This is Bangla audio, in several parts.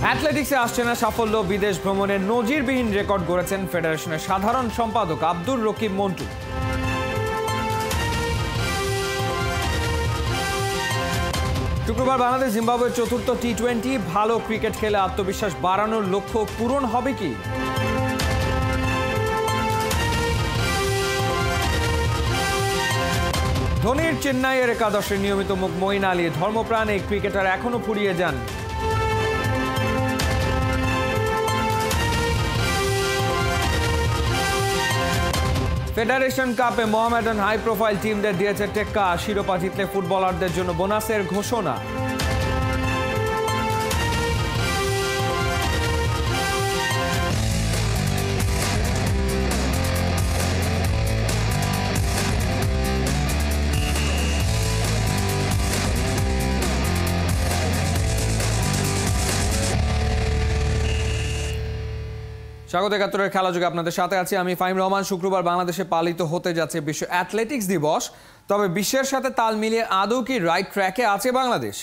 অ্যাথলেটিক্সে আসছে না সাফল্য, বিদেশ ভ্রমণের নজিরবিহীন রেকর্ড গড়েছেন ফেডারেশনের সাধারণ সম্পাদক আব্দুর রকিব মন্টু। শুক্রবার বাংলাদেশ জিম্বাবুয়ের চতুর্থ টি-20। ভালো ক্রিকেট খেলে আত্মবিশ্বাস বাড়ানোর লক্ষ্য পূরণ হবে কি? ধোনির চেন্নাইয়ের একাদশে নিয়মিত মুখ মঈন আলী। ধর্মপ্রাণ এই ক্রিকেটার এখনো ফুরিয়ে যান। ফেডারেশন কাপে মোহামেডান হাই প্রোফাইল টিমদের দিয়েছে টেক্কা। শিরোপা জিতলে ফুটবলারদের জন্য বোনাসের ঘোষণা। স্বাগত একাত্তরের খেলা যুগে আপনাদের সাথে আছি আমি ফাহিম রহমান। শুক্রবার বাংলাদেশে পালিত হতে যাচ্ছে বিশ্ব অ্যাথলেটিক্স দিবস। তবে বিশ্বের সাথে তাল মিলিয়ে আদৌ কি রাইট ট্র্যাকে আছে বাংলাদেশ?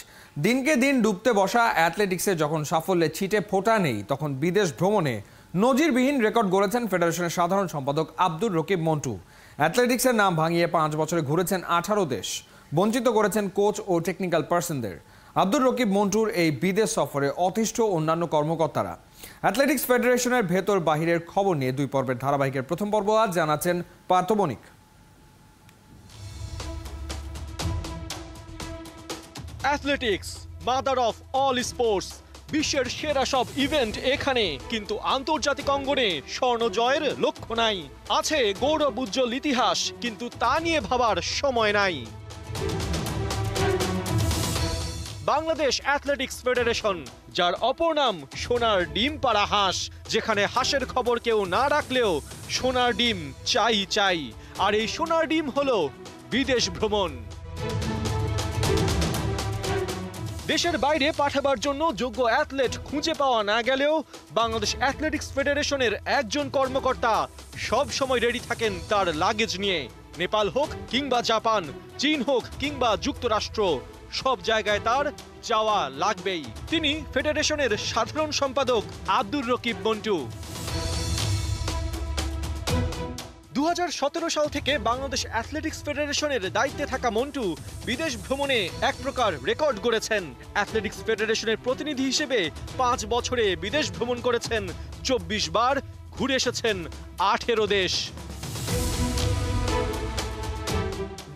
দিনকে দিন ডুবতে বসা অ্যাথলেটিক্সে যখন সাফল্যে ছিটে ফোঁটা নেই, তখন বিদেশ ভ্রমণে নজিরবিহীন রেকর্ড গড়েছেন ফেডারেশনের সাধারণ সম্পাদক আব্দুর রকিব মন্টু। অ্যাথলেটিক্সের নাম ভাঙিয়ে 5 বছরে ঘুরেছেন 18 দেশ, বঞ্চিত করেছেন কোচ ও টেকনিক্যাল পার্সনদের। আব্দুর রকিব মন্টুর এই বিদেশ সফরে অতিষ্ঠ অন্যান্য কর্মকর্তারা। অ্যাথলেটিক্স ফেডারেশনের ভেতর বাহিরের খবর নিয়ে 2 পর্বের ধারাবাহিকের প্রথম পর্ব আজ জানাচ্ছেন Partha Banik. Athletics mother of all sports, বিশ্বের সেরা সব ইভেন্ট এখানে, কিন্তু আন্তর্জাতিক অঙ্গনে স্বর্ণ জয়ের লক্ষ্য নাই। আছে গৌরব উজ্জ্বল ইতিহাস, কিন্তু তা নিয়ে ভাবার সময় নাই। বাংলাদেশ অ্যাথলেটিক্স ফেডারেশন, যার অপর নাম সোনার ডিম পাড়া হাঁস, যেখানে হাঁসের খবর কেউ না রাখলেও সোনার ডিম চাই চাই। আর এই সোনার ডিম হলো বিদেশ ভ্রমণ। দেশের বাইরে পাঠাবার জন্য যোগ্য অ্যাথলেট খুঁজে পাওয়া না গেলেও বাংলাদেশ অ্যাথলেটিক্স ফেডারেশনের একজন কর্মকর্তা সব সময় রেডি থাকেন তার লাগেজ নিয়ে। নেপাল হোক কিংবা জাপান, চীন হোক কিংবা যুক্তরাষ্ট্র, সব জায়গায় তার যাওয়া লাগবেই। তিনি ফেডারেশনের সাধারণ সম্পাদক আব্দুর রকিব মন্টু। 2017 সাল থেকে বাংলাদেশ অ্যাথলেটিক্স ফেডারেশনের দায়িত্বে থাকা মন্টু বিদেশ ভ্রমণে এক প্রকার রেকর্ড গড়েছেন। অ্যাথলেটিক্স ফেডারেশনের প্রতিনিধি হিসেবে 5 বছরে বিদেশ ভ্রমণ করেছেন 24 বার, ঘুরে এসেছেন 18 দেশ।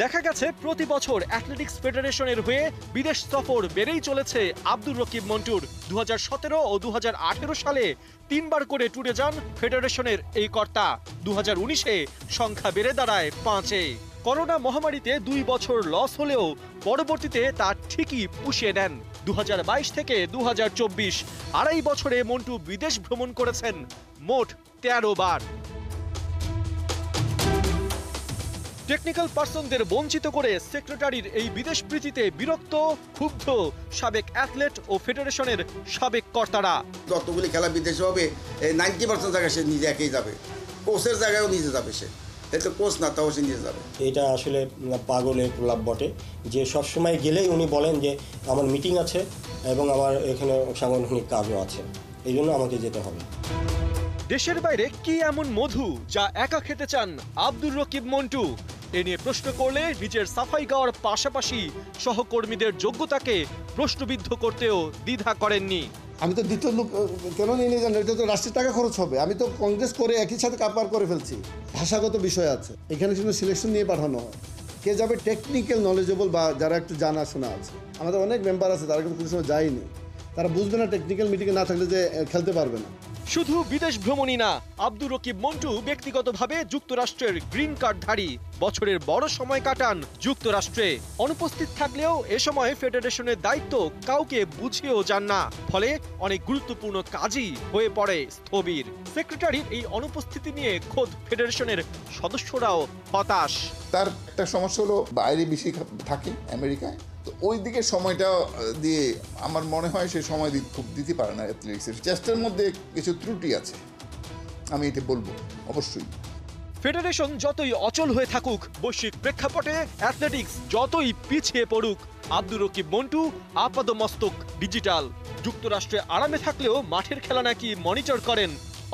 দেখা গেছে প্রতি বছর অ্যাথলেটিক্স ফেডারেশনের হয়ে বিদেশ সফর বেড়েই চলেছে আব্দুর রকিব মন্টুর। 2017 ও 2018 সালে 3 বার করে ট্যুরে যান ফেডারেশনের এই কর্তা। 2019-এ সংখ্যা বেড়ে দাঁড়ায় 5-এ। করোনা মহামারীতে 2 বছর লস হলেও পরবর্তীতে তা ঠিকই পুষিয়ে নেন। 2022 থেকে 2024 আড়াই বছরে মন্টু বিদেশ ভ্রমণ করেছেন মোট 13 বার। টেকনিক্যাল পার্সনদের বঞ্চিত করে সেক্রেটারির এই বিদেশ প্রীতিতে বিরক্ত, ক্ষুব্ধ সাবেক অ্যাথলেট ও ফেডারেশনের সাবেক কর্তারা। যতগুলি খেলা বিদেশে হবে 90% জায়গায় সে নিজে একেই যাবে, কোচের জায়গায়ও নিজে যাবে। সে এতে কোচ না তাও সে নিজে যাবে। এটা আসলে পাগলের প্রলাপ বটে, যে সবসময় গেলেই উনি বলেন যে আমার মিটিং আছে এবং আমার এখানে সাংগঠনিক কাজও আছে, এই জন্য আমাকে যেতে হবে। দেশের বাইরে কি এমন মধু যা একা খেতে চান আব্দুর রকিব মন্টু? এ নিয়ে প্রশ্ন করলে নিজের সাফাই গাওয়ার পাশাপাশি সহকর্মীদের যোগ্যতাকে প্রশ্নবিদ্ধ করতেও দ্বিধা করেননি। আমি তো দ্বিতীয় লোক কেন নিয়ে জানি, এটা তো রাষ্ট্রের টাকা খরচ হবে। আমি তো কংগ্রেস করে একই সাথে কাপার করে ফেলছি। ভাষাগত বিষয় আছে এখানে, শুধু সিলেকশন নিয়ে পাঠানো হয়। কে যাবে টেকনিক্যাল নলেজেবল বা যারা একটু জানাশোনা আছে। আমাদের অনেক মেম্বার আছে তারা কিন্তু কোনো সময় যায়নি, তারা বুঝবে না টেকনিক্যাল মিটিংয়ে না থাকলে যে খেলতে পারবে না। শুধু বিদেশ ভ্রমণই না, আব্দুর রকিব মন্টু ব্যক্তিগতভাবে যুক্তরাষ্ট্রের গ্রিন কার্ডধারী। বছরের বড় সময় কাটান যুক্তরাষ্ট্রে। অনুপস্থিত থাকলেও এ সময় ফেডারেশনের দায়িত্ব কাউকে বুঝিয়েও যান না, ফলে অনেক গুরুত্বপূর্ণ কাজই হয়ে পড়ে স্থবির। সেক্রেটারির এই অনুপস্থিতি নিয়ে খোদ ফেডারেশনের সদস্যরাও হতাশ। তার একটা সমস্যা হলো বাইরে বেশি থাকে আমেরিকায়, তো ওই দিকে সময়টা দিয়ে আমার মনে হয় সে সময় খুব দিতে পারে না। অ্যাথলেটিক্সের চেষ্টার মধ্যে কিছু ত্রুটি আছে, আমি এটা বলবো অবশ্যই। ফেডারেশন যতই অচল হয়ে থাকুক, বৈশ্বিক প্রেক্ষাপটে অ্যাথলেটিক্স যতই পিছিয়ে পড়ুক, আব্দুর রকিব মন্টু আপাদমস্তক ডিজিটাল। যুক্তরাষ্ট্রে আরামে থাকলেও মাঠের খেলা নাকি মনিটর করেন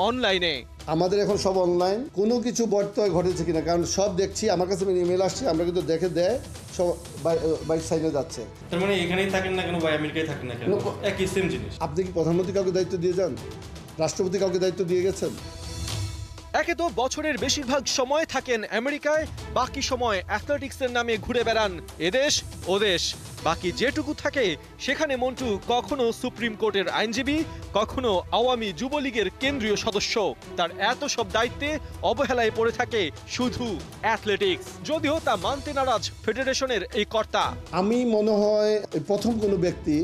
অনলাইনে। আমাদের এখন সব অনলাইন, কোনো কিছু বর্তমানে ঘটেছে কিনা, কারণ সব দেখছি, আমার কাছে ইমেল আসছে, আমরা কিন্তু দেখে দেয় সব বাইক সাইডে যাচ্ছে। তার মানে এখানেই থাকেন না কেন বা আমেরিকায় থাকেন না কেন, একই সেম জিনিস। আপনি কি প্রধানমন্ত্রী কাউকে দায়িত্ব দিয়ে যান? রাষ্ট্রপতি কাউকে দায়িত্ব দিয়ে গেছেন? একে তো বছরের বেশিরভাগ সময় থাকেন আমেরিকায়, বাকি সময় অ্যাথলেটিক্সের নামে ঘুরে বেড়ান এদেশ ওদেশ। বাকি যেটুকু থাকে সেখানে মন্টু কখনো সুপ্রিম কোর্টের আইনজীবী, কখনো আওয়ামী যুবলীগের কেন্দ্রীয় সদস্য। তার এত সব দায়িত্বে অবহেলায় পড়ে থাকে শুধু অ্যাথলেটিক্স, যদিও তা মানতে নারাজ ফেডারেশনের এই কর্তা। আমি মনে হয় প্রথম কোনো ব্যক্তি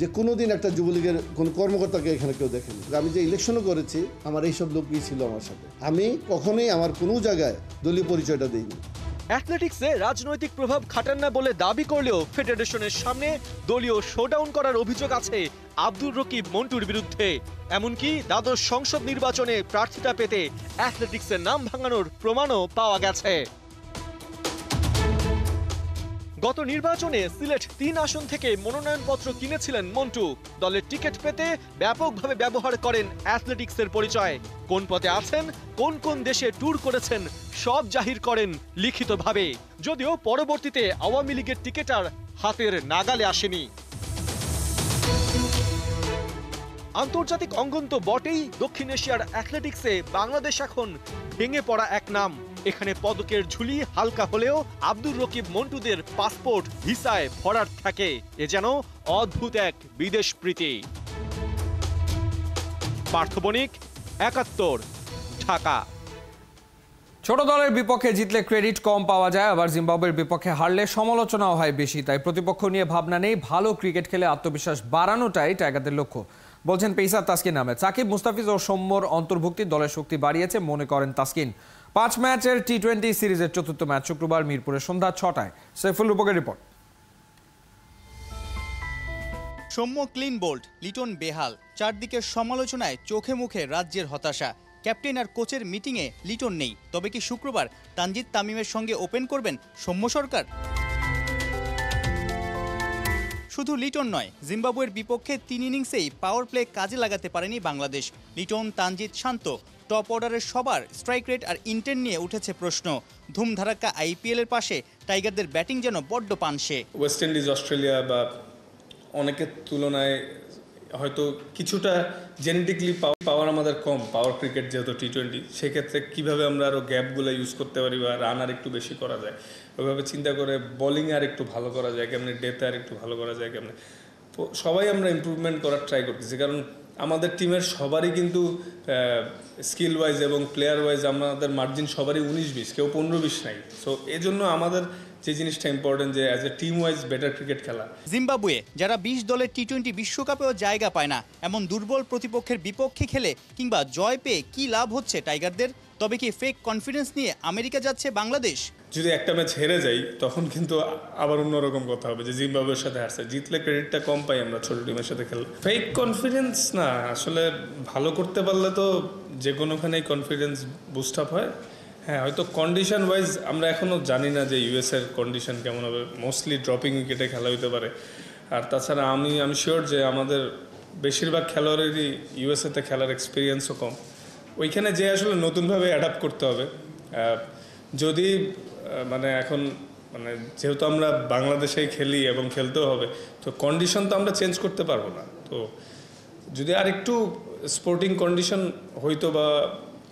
যে কোনোদিন একটা যুবলীগের কোনো কর্মকর্তাকে এখানে কেউ দেখেনি। আমি যে ইলেকশনও করেছি, আমার এইসব লোকই ছিল আমার সাথে। আমি কখনোই আমার কোনো জায়গায় দলীয় পরিচয়টা দিইনি। অ্যাথলেটিক্সে রাজনৈতিক প্রভাব খাটান না বলে দাবি করলেও ফেডারেশনের সামনে দলীয় শোডাউন করার অভিযোগ আছে আব্দুর রকিব মন্টুর বিরুদ্ধে। এমনকি দ্বাদশ সংসদ নির্বাচনে প্রার্থিতা পেতে অ্যাথলেটিক্সের নাম ভাঙানোর প্রমাণও পাওয়া গেছে। গত নির্বাচনে সিলেট ৩ আসন থেকে মনোনয়নপত্র কিনেছিলেন মন্টু। দলের টিকিট পেতে ব্যাপকভাবে ব্যবহার করেন অ্যাথলেটিক্সের পরিচয়। কোন পদে আছেন, কোন কোন দেশে ট্যুর করেছেন সব জাহির করেন লিখিতভাবে, যদিও পরবর্তীতে আওয়ামী লীগের টিকিট আর হাতের নাগালে আসেনি। আন্তর্জাতিক অঙ্গন তো বটেই, দক্ষিণ এশিয়ার অ্যাথলেটিক্সে বাংলাদেশ এখন ভেঙে পড়া এক নাম। এখানে পদকের ঝুলি হালকা হলেও আব্দুর রকিব মন্টুদের পাসপোর্ট ভিসায় ভরাট থাকে। এ যেন অদ্ভুত এক বিদেশ প্রীতি। পার্থ বণিক, ৭১, ঢাকা। ছোট দলের বিপক্ষে জিতলে ক্রেডিট কম পাওয়া যায়, আবার জিম্বাবুয়ের বিপক্ষে হারলে সমালোচনাও হয় বেশি। তাই প্রতিপক্ষ নিয়ে ভাবনা নেই, ভালো ক্রিকেট খেলে আত্মবিশ্বাস বাড়ানোটাই টাইগারদের লক্ষ্য, বলছেন পেসার তাসকিন আহমেদ। সাকিব, মুস্তাফিজ ও সৌম্যর অন্তর্ভুক্তি দলের শক্তি বাড়িয়েছে মনে করেন তাসকিন। ৫ ম্যাচের টি-20 সিরিজের চতুর্থ ম্যাচ শুক্রবার মিরপুরে সন্ধ্যা ৬টায়। সৈফুল রূপকের রিপোর্ট। সৌম্য ক্লিন বোল্ড, লিটন বেহাল, চারদিকের সমালোচনায় চোখে মুখে রাজ্যের হতাশা। ক্যাপ্টেন আর কোচের মিটিংয়ে লিটন নেই, তবে কি শুক্রবার তানজিদ তামিমের সঙ্গে ওপেন করবেন সৌম্য সরকার? শুধু লিটন নয়, জিম্বাবুয়ের বিপক্ষে ৩ ইনিংসেই পাওয়ার প্লে কাজে লাগাতে পারেনি বাংলাদেশ। লিটন, তানজিদ, শান্ত, টপ অর্ডারের সবার স্ট্রাইক রেট আর ইন্টেন্ট নিয়ে উঠেছে প্রশ্ন। ধুমধারাক্কা আইপিএলের পাশে টাইগারদের ব্যাটিং যেন বড্ড পানসে। ওয়েস্ট ইন্ডিজ, অস্ট্রেলিয়া বা অনেকের তুলনায় হয়তো কিছুটা জেনেটিকলি পাওয়ার আমাদের কম, পাওয়ার ক্রিকেট যেহেতু টি-20, সেক্ষেত্রে কীভাবে আমরা আরও গ্যাপগুলো ইউজ করতে পারি বা রান আর একটু বেশি করা যায়, ওইভাবে চিন্তা করে বোলিংয়ে আর একটু ভালো করা যায় কেমনি, ডেতে আর একটু ভালো করা যায় কেমনি, সবাই আমরা ইমপ্রুভমেন্ট করার ট্রাই করতেছি। কারণ আমাদের টিমের সবারই কিন্তু স্কিল ওয়াইজ এবং প্লেয়ার ওয়াইজ আমাদের মার্জিন সবারই 19-20, কেউ 15-20 নাই। সো এই জন্য আমাদের যে জিনিসটা ইম্পর্টেন্ট যে as a team wise better cricket খেলা। জিম্বাবুয়ে যারা 20 দলের টি-20 বিশ্বকাপেও জায়গা পায় না, এমন দুর্বল প্রতিপক্ষের বিপক্ষে খেলে কিংবা জয় পেয়ে কি লাভ হচ্ছে টাইগারদের? তবে কি ফেক কনফিডেন্স নিয়ে আমেরিকা যাচ্ছে বাংলাদেশ? যদি একটা ম্যাচ হেরে যাই তখন কিন্তু আবার অন্যরকম কথা হবে যে জিম্বাবুয়ের সাথে হারছে, জিতলে ক্রেডিটটা কম পাই আমরা ছোট টিমের সাথে খেললে। ফেক কনফিডেন্স না, আসলে ভালো করতে পারলে তো যে কোনোখানেই কনফিডেন্স বুস্ট আপ হয়। হ্যাঁ, হয়তো কন্ডিশন ওয়াইজ আমরা এখনও জানি না যে ইউএসের কন্ডিশন কেমন হবে, মোস্টলি ড্রপিং উইকেটে খেলা হইতে পারে। আর তাছাড়া আমি শিওর যে আমাদের বেশিরভাগ খেলোয়াড়েরই ইউএসএতে খেলার এক্সপিরিয়েন্সও কম, ওইখানে যে আসলে নতুনভাবে অ্যাডাপ্ট করতে হবে। যদি এখন যেহেতু আমরা বাংলাদেশেই খেলি এবং খেলতেও হবে, তো কন্ডিশন তো আমরা চেঞ্জ করতে পারবো না। তো যদি আর একটু স্পোর্টিং কন্ডিশন হইতো বা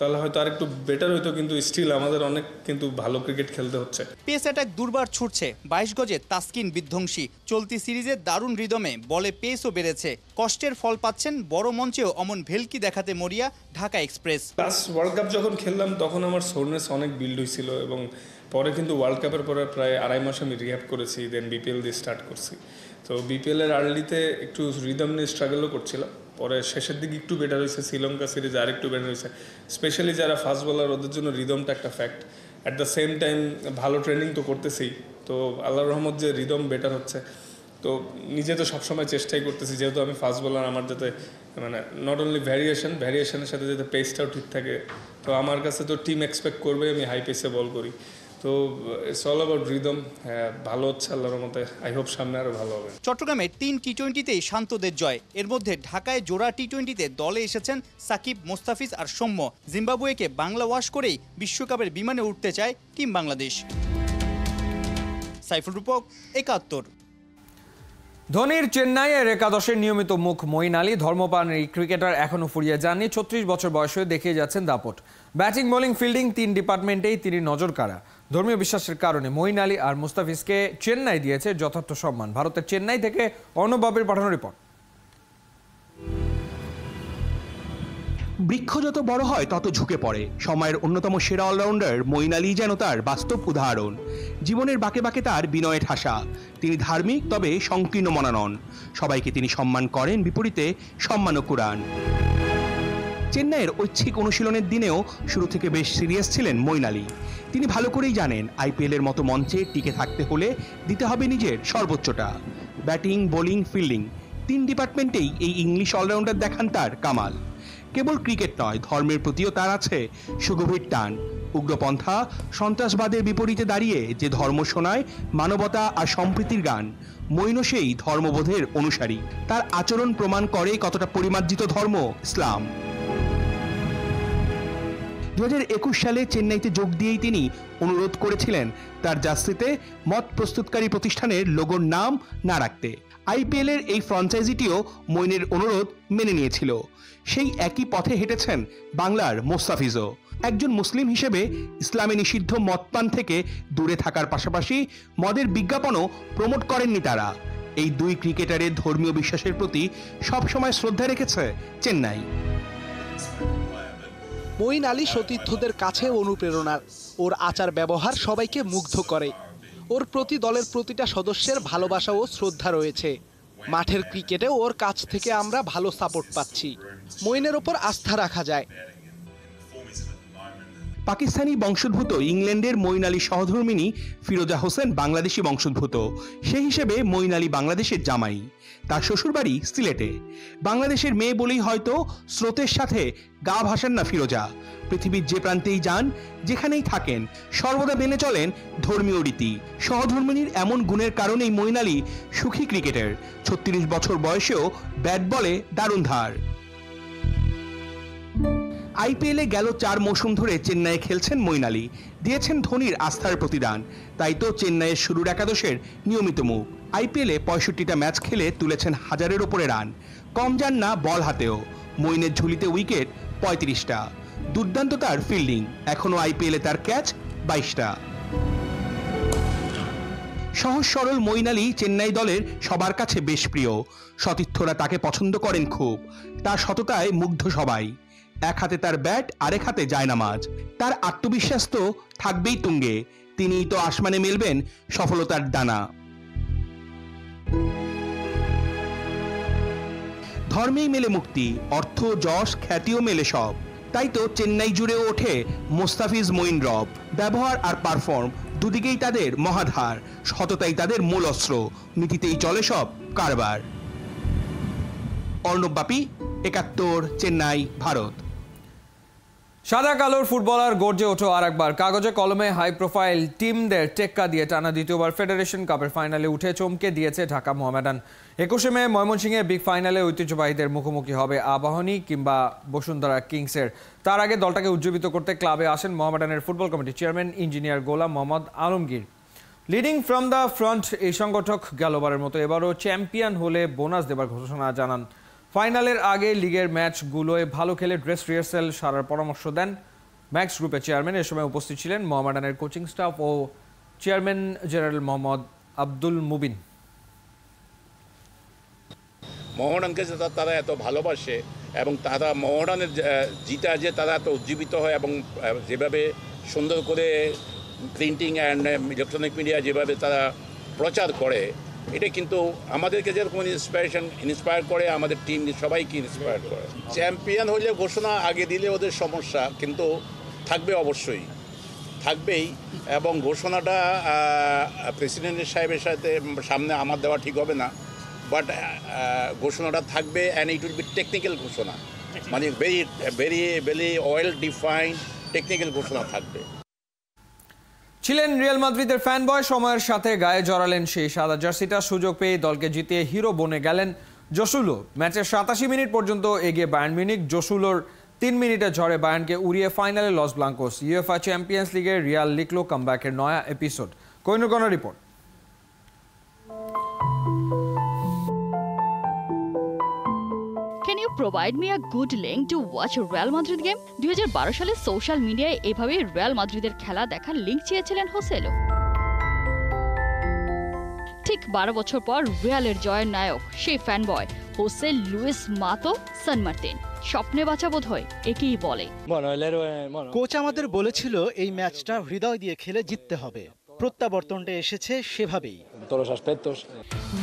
তাহলে হয়তো আর একটু বেটার হইতো, কিন্তু স্টিল আমাদের অনেক কিন্তু ভালো ক্রিকেট খেলতে হচ্ছে। পেস অ্যাটাক দুর্বার ছুটছে, 22 গজে তাসকিন বিধ্বংসী। চলতি সিরিজে দারুণ রিদমে বলে পেসও বেড়েছে, কষ্টের ফল পাচ্ছেন। বড় মঞ্চেও অমন ভেলকি দেখাতে মরিয়া Dhaka express. Last world cup যখন খেললাম তখন আমার সোরনেস অনেক বিল্ড হয়েছিল এবং পরে কিন্তু ওয়ার্ল্ড কাপের পরে প্রায় 2.5 মাস আমি রিহ্যাব করেছি, দেন বিপিএল দিয়ে স্টার্ট করছি। তো বিপিএলের আর্লিতে একটু রিদম নিয়ে স্ট্রাগলও করছিলাম, পরে শেষের দিকে একটু বেটার হয়েছে। শ্রীলঙ্কা সিরিজ আর একটু বেটার হয়েছে, স্পেশালি যারা ফাস্ট বোলার ওদের জন্য রিদমটা একটা fact. At the same time ভালো ট্রেনিং তো করতেছি, তো আল্লাহর রহমত যে রিদম বেটার হচ্ছে। তো নিজে তো সবসময় চেষ্টাই করতেছি, যেহেতু আমি ফাস্ট বোলার, আমার যাতে নট অনলি ভ্যারিয়েশনের সাথে যাতে পেসটাও ঠিক থাকে। তো আমার কাছে তো টিম এক্সপেক্ট করবে আমি হাই পেসে বল করি। তো ইটস অল অ্যাবাউট রিদম। ভালো হচ্ছে আল্লাহর মতে, আই হোপ সামনে আরও ভালো হবে। চট্টগ্রামে ৩ টি-20তেই শান্তদের জয়। এর মধ্যে ঢাকায় জোড়া টি-20তে দলে এসেছেন সাকিব, মোস্তাফিজ আর সৌম্য। জিম্বাবুয়েকে বাংলা ওয়াশ করেই বিশ্বকাপের বিমানে উঠতে চায় টিম বাংলাদেশ। সাইফুল রূপক, ৭১। ধোনির চেন্নাইয়ের একাদশের নিয়মিত মুখ মঈন আলী। ধর্মপ্রাণ এই ক্রিকেটার এখনও ফুরিয়ে যাননি। ৩৬ বছর বয়সে দেখিয়ে যাচ্ছেন দাপট। ব্যাটিং, বোলিং, ফিল্ডিং ৩ ডিপার্টমেন্টেই তিনি নজর কাড়া। ধর্মীয় বিশ্বাসের কারণে মঈন আলী আর মুস্তাফিজকে চেন্নাই দিয়েছে যথার্থ সম্মান। ভারতের চেন্নাই থেকে অর্ণব বাবির পাঠানো রিপোর্ট। বৃক্ষ যত বড় হয় তত ঝুঁকে পড়ে। সময়ের অন্যতম সেরা অলরাউন্ডার মঈন আলী যেন তার বাস্তব উদাহরণ। জীবনের বাঁকে বাঁকে তার বিনয়ে ঠাসা। তিনি ধার্মিক, তবে সংকীর্ণ মনা নন। সবাইকে তিনি সম্মান করেন, বিপরীতে সম্মানও কুড়ান। চেন্নাইয়ের ঐচ্ছিক অনুশীলনের দিনেও শুরু থেকে বেশ সিরিয়াস ছিলেন মঈন আলী। তিনি ভালো করেই জানেন আইপিএলের মতো মঞ্চে টিকে থাকতে হলে দিতে হবে নিজের সর্বোচ্চটা। ব্যাটিং, বোলিং, ফিল্ডিং ৩ ডিপার্টমেন্টেই এই ইংলিশ অলরাউন্ডার দেখান তার কামাল। কেবল ক্রিকেট নয়, ধর্মের প্রতিও তার আছে সুগভীর টান। উগ্রপন্থা, সন্ত্রাসবাদের বিপরীতে দাঁড়িয়ে যে ধর্ম শোনায় মানবতা আর সম্প্রীতির গান, মঈনও সেই ধর্মবোধের অনুসারী। তার আচরণ প্রমাণ করে কতটা পরিমার্জিত ধর্ম ইসলাম। ২০২১ সালে চেন্নাইতে যোগ দিয়েই তিনি অনুরোধ করেছিলেন তার জার্সিতে মদ প্রস্তুতকারী প্রতিষ্ঠানের লোগোর নাম না রাখতে। আইপিএলের এই ফ্র্যাঞ্চাইজিটিও মঈনের অনুরোধ মেনে নিয়েছিল। সেই একই পথে হেঁটেছেন বাংলার মোস্তাফিজও। একজন মুসলিম হিসেবে ইসলামে নিষিদ্ধ মদপান থেকে দূরে থাকার পাশাপাশি মদের বিজ্ঞাপনও প্রমোট করেননি তারা। এই দুই ক্রিকেটারের ধর্মীয় বিশ্বাসের প্রতি সবসময় শ্রদ্ধা রেখেছে চেন্নাই। মঈন আলী সতীর্থদের কাছে অনুপ্রেরণার। ওর আচার ব্যবহার সবাইকে মুগ্ধ করে। ওর প্রতি দলের প্রতিটা সদস্যের ভালোবাসা ও শ্রদ্ধা রয়েছে। মাঠের ক্রিকেটে ওর কাছ থেকে আমরা ভালো সাপোর্ট পাচ্ছি। মঈনের ওপর আস্থা রাখা যায়। পাকিস্তানি বংশোদ্ভূত ইংল্যান্ডের মঈন আলী সহধর্মিনী ফিরোজা হোসেন বাংলাদেশি বংশোদ্ভূত। সেই হিসেবে মঈন আলী বাংলাদেশের জামাই। তার শ্বশুরবাড়ি সিলেটে। বাংলাদেশের মেয়ে বলেই হয়তো স্রোতের সাথে গা ভাসান না ফিরোজা। পৃথিবীর যে প্রান্তেই যান, যেখানেই থাকেন, সর্বদা মেনে চলেন ধর্মীয় রীতি। সহধর্মিনীর এমন গুণের কারণেই মঈন আলী সুখী ক্রিকেটার। ৩৬ বছর বয়সেও ব্যাট বলে দারুণ ধার। আইপিএলে গেল ৪ মৌসুম ধরে চেন্নাইয়ে খেলছেন মঈন আলী। দিয়েছেন ধোনির আস্থার প্রতিদান। তাই তো চেন্নাইয়ের শুরুর একাদশের নিয়মিত মুখ। আইপিএলে ৬৫টা ম্যাচ খেলে তুলেছেন ১০০০-এর ওপরে রান। কম যান না বল হাতেও। মঈনের ঝুলিতে উইকেট ৩৫টা। দুর্দান্ত তার ফিল্ডিং। এখনও আইপিএলে তার ক্যাচ ২২টা। সহজ সরল মঈন আলী চেন্নাই দলের সবার কাছে বেশ প্রিয়। সতীর্থরা তাকে পছন্দ করেন খুব। তার সততায় মুগ্ধ সবাই। এক হাতে তার ব্যাট, আরেক হাতে জায়নামাজ। তার আত্মবিশ্বাস তো থাকবেই তুঙ্গে। তিনিই তো আসমানে মেলবেন সফলতার ডানা। ধর্মেই মেলে মুক্তি, অর্থ, যশ, খ্যাতিও মেলে সব। তাই তো চেন্নাই জুড়েও ওঠে মোস্তাফিজ মঈন রব। ব্যবহার আর পারফর্ম দুদিকেই তাদের মহাধার। সততাই তাদের মূল অস্ত্র। নীতিতেই চলে সব কারবার। অর্ণব বাপি, ৭১, চেন্নাই, ভারত। সাদা কালোর ফুটবলার গর্জে ওঠো আর একবার। কাগজে কলমে হাই প্রোফাইল টিমদের টেক্কা দিয়ে টানা দ্বিতীয়বার ফেডারেশন কাপের ফাইনালে উঠে চমকে দিয়েছে ঢাকা মোহামেডান। ২১শে মে ময়মনসিংহে বিগ ফাইনালে ঐতিহ্যবাহীদের মুখোমুখি হবে আবাহনী কিংবা বসুন্ধরা কিংসের। তার আগে দলটাকে উজ্জীবিত করতে ক্লাবে আসেন মোহামেডানের ফুটবল কমিটির chairman engineer Golam Mohammad Alamgir. Leading from the front এই সংগঠক গেলবারের মতো এবারও চ্যাম্পিয়ন হলে বোনাস দেবার ঘোষণা জানান। ফাইনালের আগে লিগের ম্যাচগুলোয় ভালো খেলে ড্রেস রিহার্সেল সারার পরামর্শ দেন ম্যাক্স গ্রুপের চেয়ারম্যান। এ সময় উপস্থিত ছিলেন মোহামেডানের কোচিং স্টাফ ও চেয়ারম্যান জেনারেল মোহাম্মদ আব্দুল মুবিন। মোহামেডানকে তারা এত ভালোবাসে এবং তারা মোহামেডানের জিতা যে তারা এত উজ্জীবিত হয় এবং যেভাবে সুন্দর করে প্রিন্টিং অ্যান্ড ইলেকট্রনিক মিডিয়া যেভাবে তারা প্রচার করে, এটা কিন্তু আমাদেরকে যেরকম ইন্সপায়ার করে, আমাদের টিম সবাইকে ইন্সপায়ার করে। চ্যাম্পিয়ন হলে ঘোষণা আগে দিলে ওদের সমস্যা, কিন্তু থাকবে, অবশ্যই থাকবেই। এবং ঘোষণাটা প্রেসিডেন্টের সাহেবের সামনে আমার দেওয়া ঠিক হবে না, বাট ঘোষণাটা থাকবে and it will be technical ঘোষণা, মানে ভেরি ওয়েল ডিফাইন্ড টেকনিক্যাল ঘোষণা থাকবে। ছিলেন রিয়াল মাদ্রিদের ফ্যান বয়, সময়ের সাথে গায়ে জড়ালেন সেই সাদা জার্সিটা। সুযোগ পেয়ে দলকে জিতিয়ে হিরো বনে গেলেন জসুলো। ম্যাচের 87 মিনিট পর্যন্ত এগিয়ে বায়ার্ন মিউনিখ। জসুলোর 3 মিনিটে ঝড়ে বায়ার্নকে উড়িয়ে ফাইনালে লস ব্লাঙ্কোস। ইউএফএ চ্যাম্পিয়ন্স লিগে রিয়াল লিখলো কামব্যাকের নয়া এপিসোড। কোহিনুর কণার report. Can you provide me a good link to watch a Real Madrid game? 2012 সালে সোশ্যাল মিডিয়ায় এভাবে রিয়াল মাদ্রিদের খেলা দেখার লিঙ্ক চেয়েছিলেন হোসেলো। ঠিক 12 বছর পর রিয়ালের জয়ের নায়ক সেই ফ্যান বয় হোসে লুইস মাতো সান মার্তিন। স্বপ্নে বাঁচা বোধ হয় একেই বলে। কোচ আমাদের বলেছিল এই ম্যাচটা হৃদয় দিয়ে খেলে জিততে হবে। প্রত্যাবর্তনটা এসেছে সেভাবেই।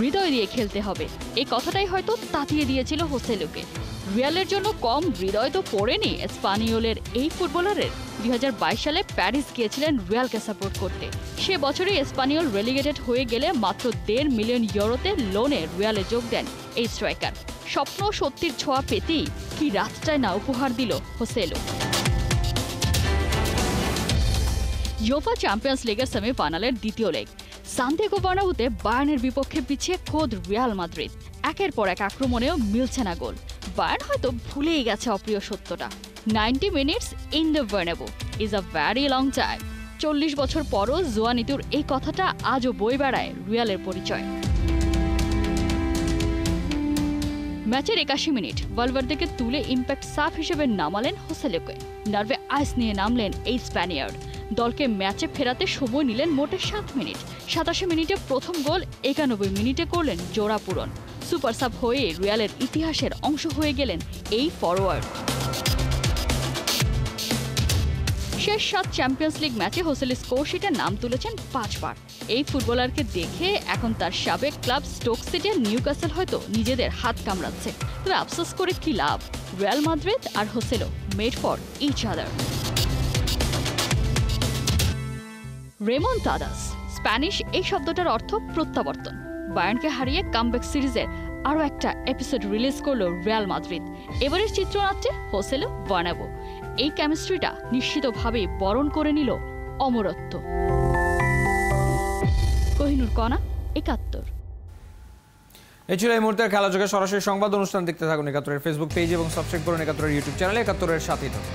হৃদয় দিয়ে খেলতে হবে, এই কথাটাই হয়তো তাতিয়ে দিয়েছিল হোসেলোকে। রিয়ালের জন্য কম হৃদয় তো পড়েনি স্পানিওলের এই ফুটবলারের। 2022 সালে প্যারিস গিয়েছিলেন রিয়ালকে সাপোর্ট করতে। সে বছরই স্পানিওল রেলিগেটেড হয়ে গেলে মাত্র 1.5 মিলিয়ন ইউরোতে লোনে রিয়ালে যোগ দেন এই স্ট্রাইকার। স্বপ্ন সত্যির ছোঁয়া পেতেই কি রাতটায় না উপহার দিল হোসেলো। ইউএফএ চ্যাম্পিয়ন্স লিগের সেমিফাইনালের দ্বিতীয় লেগ সান্তিয়াগো বার্নাব্যুতে বায়ার্নের বিপক্ষে পিছিয়ে খোদ রিয়াল মাদ্রিদ। একের পর এক আক্রমণেও মিলছে না গোল। বায়ার্ন হয়তো ভুলেই গেছে অপ্রিয় সত্যটা। 90 minutes in the Bernabeu is a very long time. 40 বছর পরও জুয়ানিতুর এই কথাটা আজও বই বেড়ায় রিয়ালের পরিচয়। ম্যাচের 81 মিনিট ভালভার্দেকে তুলে ইম্প্যাক্ট সাফ হিসেবে নামালেন হোসেলোকে। নার্ভে আইস নিয়ে নামলেন এই স্প্যানিয়ার্ড। দলকে ম্যাচে ফেরাতে সময় নিলেন মোটে 7 মিনিট। 87 মিনিটে প্রথম গোল, 91 মিনিটে করলেন জোড়া পূরণ। সুপার সাব হয়ে রিয়ালের ইতিহাসের অংশ হয়ে গেলেন এই ফরওয়ার্ড। শেষ 7 চ্যাম্পিয়ন্স লিগ ম্যাচে হোসেলো স্কোর শিটে নাম তুলেছেন 5 বার। এই ফুটবলারকে দেখে এখন তার সাবেক ক্লাব স্টোক সিটি আর নিউক্যাসল হয়তো নিজেদের হাত কামড়াচ্ছে। তবে আফসোস করে কি লাভ, রিয়াল মাদ্রিদ আর Joselu made for each other. Remontadas, Spanish এই শব্দটার অর্থ প্রত্যাবর্তন। বায়ার্নকে হারিয়ে কামব্যাক সিরিজের আরও একটা এপিসোড রিলিজ করলো রিয়াল মাদ্রিদ। এবারের চিত্রনাট্যে হোসেলো বার্নাব্যু। এই কেমিস্ট্রিটা নিশ্চিতভাবেই বরণ করে নিল অমরত্ব। কোহিনুর কণা, 71। এই ছিল এই মুহূর্তের খেলাযোগে সরাসরি সংবাদ অনুষ্ঠান। দেখতে থাকুন 71-এর ফেসবুক পেজ এবং সাবস্ক্রাইব করুন 71-এর ইউটিউব চ্যানেলে। 71-এর সাথেই থাকুন।